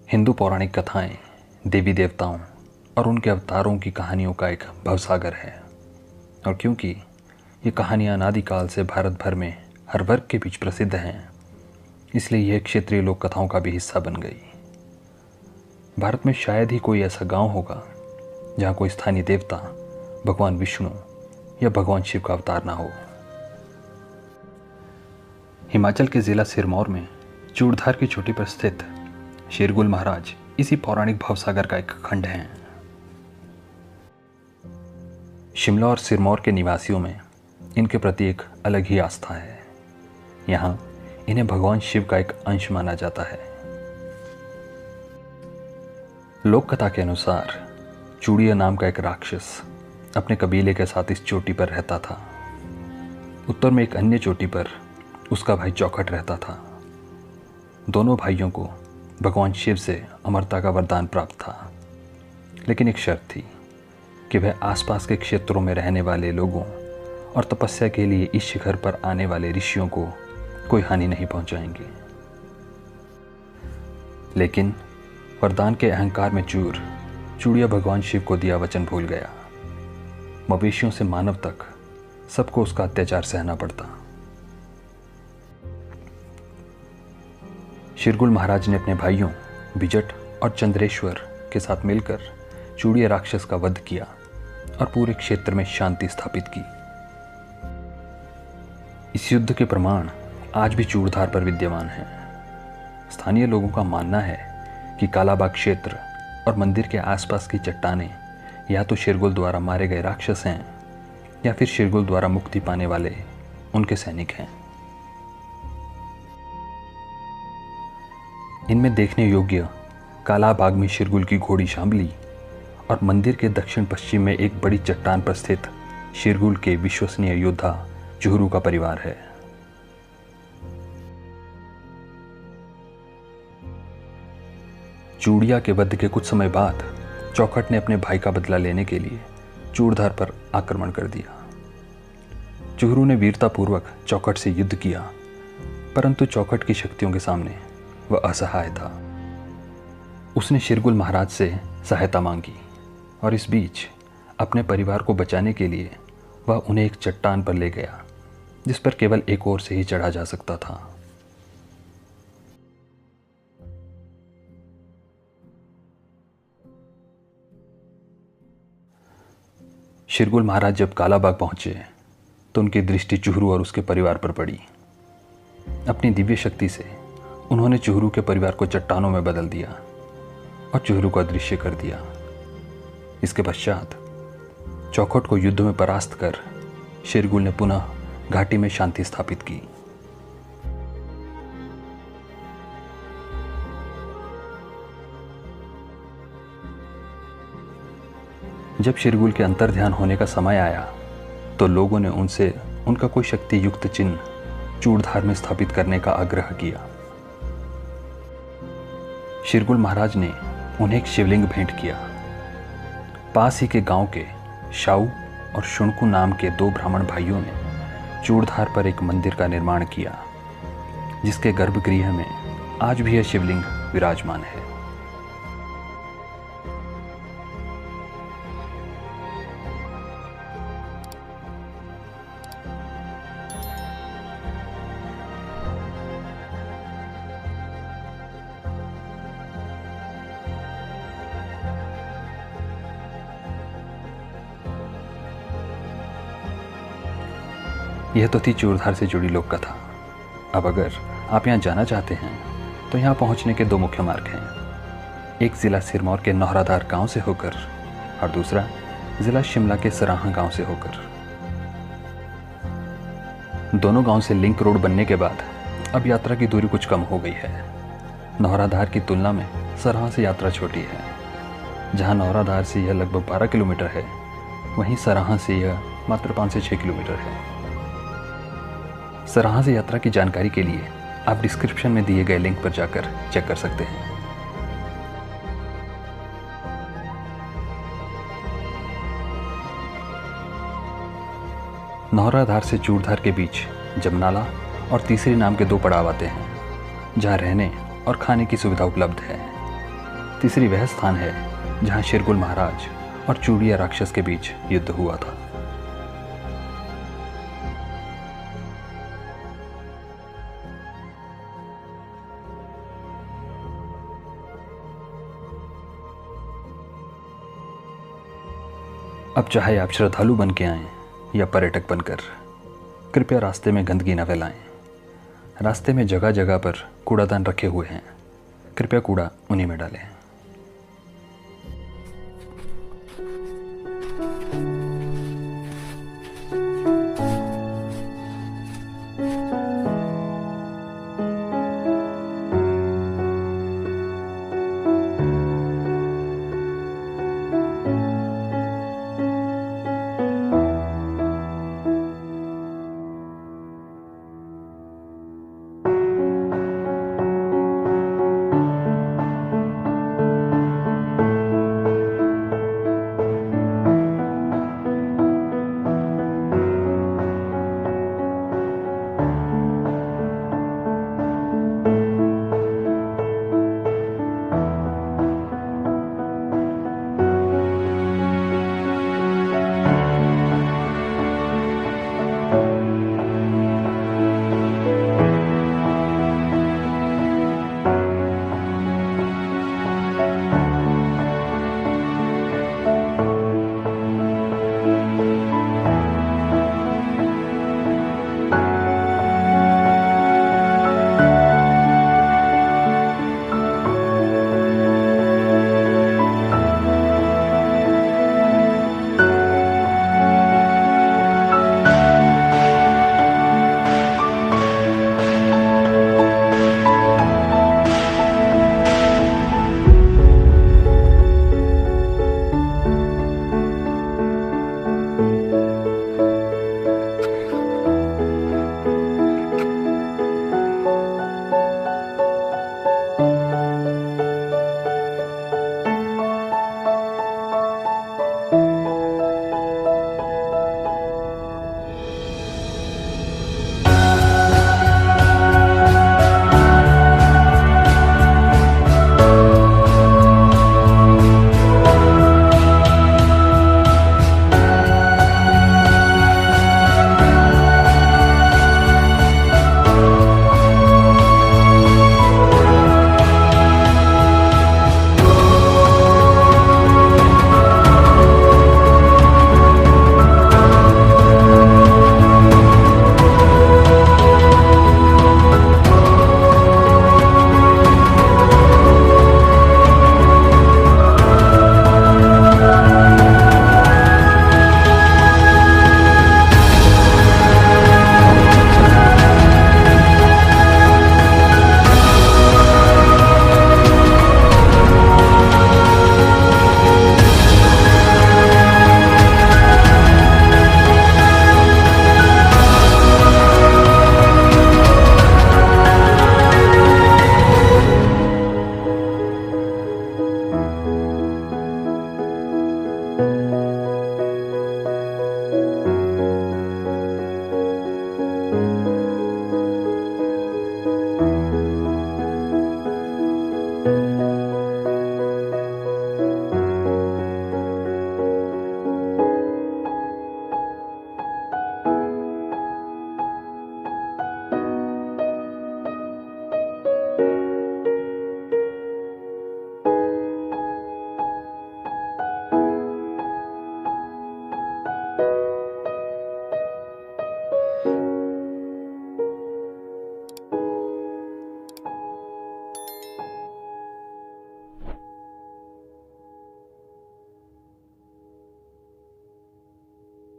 हिंदू पौराणिक कथाएं देवी देवताओं और उनके अवतारों की कहानियों का एक भवसागर है। और क्योंकि ये कहानियाँ अनादिकाल से भारत भर में हर वर्ग के बीच प्रसिद्ध हैं, इसलिए यह क्षेत्रीय लोक कथाओं का भी हिस्सा बन गई। भारत में शायद ही कोई ऐसा गांव होगा जहाँ कोई स्थानीय देवता भगवान विष्णु या भगवान शिव का अवतार ना हो। हिमाचल के ज़िला सिरमौर में चूड़धार की चोटी पर स्थित शेरगुल महाराज इसी पौराणिक भवसागर का एक खंड है। शिमला और सिरमौर के निवासियों में इनके प्रति एक अलग ही आस्था है। यहाँ इन्हें भगवान शिव का एक अंश माना जाता है। लोक कथा के अनुसार चूड़िया नाम का एक राक्षस अपने कबीले के साथ इस चोटी पर रहता था। उत्तर में एक अन्य चोटी पर उसका भाई चौखट रहता था। दोनों भाइयों को भगवान शिव से अमरता का वरदान प्राप्त था, लेकिन एक शर्त थी कि वह आसपास के क्षेत्रों में रहने वाले लोगों और तपस्या के लिए इस शिखर पर आने वाले ऋषियों को कोई हानि नहीं पहुंचाएंगे। लेकिन वरदान के अहंकार में चूर चूड़िया भगवान शिव को दिया वचन भूल गया। मवेशियों से मानव तक सबको उसका अत्याचार सहना पड़ता। शेरगुल महाराज ने अपने भाइयों बिजट और चंद्रेश्वर के साथ मिलकर चूड़िया राक्षस का वध किया और पूरे क्षेत्र में शांति स्थापित की। इस युद्ध के प्रमाण आज भी चूड़धार पर विद्यमान हैं। स्थानीय लोगों का मानना है कि कालाबाग क्षेत्र और मंदिर के आसपास की चट्टानें या तो शेरगुल द्वारा मारे गए राक्षस हैं या फिर शेरगुल द्वारा मुक्ति पाने वाले उनके सैनिक हैं। इनमें देखने योग्य कालाबाग में शेरगुल की घोड़ी शांबली और मंदिर के दक्षिण पश्चिम में एक बड़ी चट्टान पर स्थित शेरगुल के विश्वसनीय योद्धा चुहरू का परिवार है। चूड़िया के वध के कुछ समय बाद चौखट ने अपने भाई का बदला लेने के लिए चूड़धार पर आक्रमण कर दिया। चुहरू ने वीरतापूर्वक चौखट से युद्ध किया, परंतु चौखट की शक्तियों के सामने वह असहाय था। उसने शेरगुल महाराज से सहायता मांगी और इस बीच अपने परिवार को बचाने के लिए वह उन्हें एक चट्टान पर ले गया जिस पर केवल एक ओर से ही चढ़ा जा सकता था। शेरगुल महाराज जब कालाबाग पहुंचे तो उनकी दृष्टि चुहरू और उसके परिवार पर पड़ी। अपनी दिव्य शक्ति से उन्होंने चुहरू के परिवार को चट्टानों में बदल दिया और चुहरू को अदृश्य कर दिया। इसके पश्चात चौखट को युद्ध में परास्त कर शेरगुल ने पुनः घाटी में शांति स्थापित की। जब शेरगुल के अंतर्ध्यान होने का समय आया तो लोगों ने उनसे उनका कोई शक्ति युक्त चिन्ह चूड़धार में स्थापित करने का आग्रह किया। शेरगुल महाराज ने उन्हें एक शिवलिंग भेंट किया। पास ही के गांव के शाऊ और शुणकू नाम के दो ब्राह्मण भाइयों ने चूड़धार पर एक मंदिर का निर्माण किया, जिसके गर्भगृह में आज भी यह शिवलिंग विराजमान है। यह तो थी चूड़धार से जुड़ी लोक कथा। अब अगर आप यहाँ जाना चाहते हैं तो यहाँ पहुँचने के दो मुख्य मार्ग हैं। एक ज़िला सिरमौर के नौहराधार गांव से होकर और दूसरा ज़िला शिमला के सराहां गांव से होकर। दोनों गांव से लिंक रोड बनने के बाद अब यात्रा की दूरी कुछ कम हो गई है। नौहराधार की तुलना में सराहां से यात्रा छोटी है। जहाँ नौहराधार से यह लगभग 12 किलोमीटर है, वहीं सराहां से यह मात्र 5 से 6 किलोमीटर है। सराहां से यात्रा की जानकारी के लिए आप डिस्क्रिप्शन में दिए गए लिंक पर जाकर चेक कर सकते हैं। नौहराधार से चूड़धार के बीच जमनाला और तीसरी नाम के दो पड़ाव आते हैं, जहाँ रहने और खाने की सुविधा उपलब्ध है। तीसरी वह स्थान है जहाँ शिरगुल महाराज और चूड़िया राक्षस के बीच युद्ध हुआ था। अब चाहे आप श्रद्धालु बन के आएं या पर्यटक बनकर, कृपया रास्ते में गंदगी न फैलाएं। रास्ते में जगह जगह पर कूड़ादान रखे हुए हैं, कृपया कूड़ा उन्हीं में डालें।